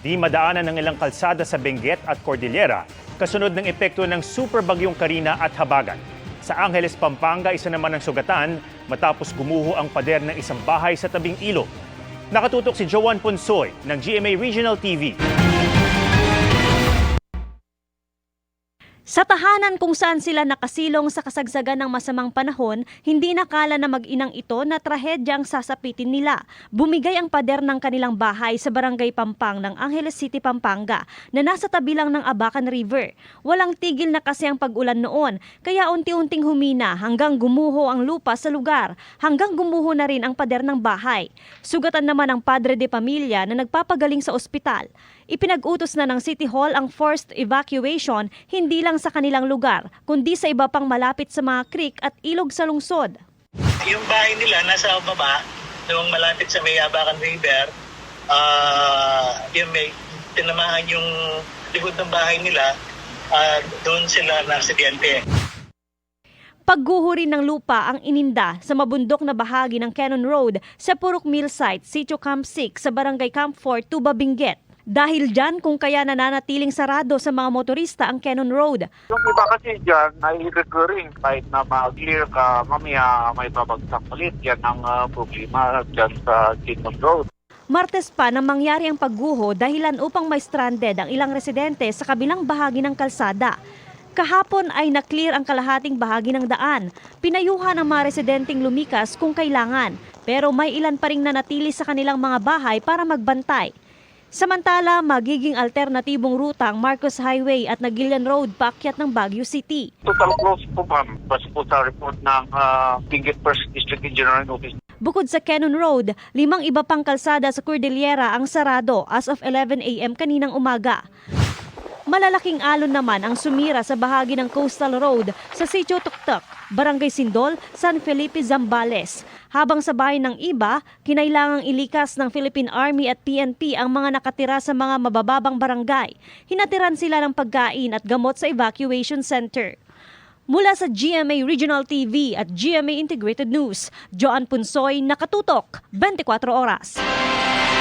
Di madaanan ng ilang kalsada sa Benguet at Cordillera kasunod ng epekto ng super bagyong Karina at Habagat. Sa Angeles, Pampanga, isa naman ang sugatan matapos gumuho ang pader ng isang bahay sa tabing ilog. Nakatutok si Joan Ponsoy ng GMA Regional TV. Sa tahanan kung saan sila nakasilong sa kasagsagan ng masamang panahon, hindi nakala na mag-inang ito na trahedyang sasapitin nila. Bumigay ang pader ng kanilang bahay sa Barangay Pampang ng Angeles City, Pampanga na nasa tabi lang ng Abacan River. Walang tigil na kasi ang pag-ulan noon, kaya unti-unting humina hanggang gumuho ang lupa sa lugar, hanggang gumuho na rin ang pader ng bahay. Sugatan naman ang padre de pamilya na nagpapagaling sa ospital. Ipinag-utos na ng City Hall ang forced evacuation hindi lang sa kanilang lugar, kundi sa iba pang malapit sa mga creek at ilog sa lungsod. Yung bahay nila nasa baba, yung malapit sa may Abacan River, yung may tinamahan yung likod ng bahay nila, doon sila nasidente. Pagguho rin ng lupa ang ininda sa mabundok na bahagi ng Cannon Road sa Purok Mill Site, Sitio Camp 6 sa Barangay Camp 4, Tuba, Benguet. Dahil dyan kung kaya nananatiling sarado sa mga motorista ang Cannon Road. Yung iba kasi dyan ay recurring kahit na mag-clear ka, mamaya may babagsak ulit. Yan ang problema dyan sa Cannon Road. Martes pa nang mangyari ang pagguho dahilan upang may stranded ang ilang residente sa kabilang bahagi ng kalsada. Kahapon ay na-clear ang kalahating bahagi ng daan. Pinayuhan ang mga residenteng lumikas kung kailangan. Pero may ilan pa ring nanatili sa kanilang mga bahay para magbantay. Samantala, magiging alternatibong ruta ang Marcos Highway at Nagilian Road paakyat ng Baguio City. Total close po ma'am, base po sa report ng Benguet First District Engineering Office. Bukod sa Cannon Road, 5 iba pang kalsada sa Cordillera ang sarado as of 11 a.m. kaninang umaga. Malalaking alon naman ang sumira sa bahagi ng Coastal Road sa Sitio Tuktok, Barangay Sindol, San Felipe, Zambales. Habang sa bahay ng iba, kinailangang ilikas ng Philippine Army at PNP ang mga nakatira sa mga mabababang barangay. Hinatiran sila ng pagkain at gamot sa evacuation center. Mula sa GMA Regional TV at GMA Integrated News, Joan Punsoy, Nakatutok, 24 Oras.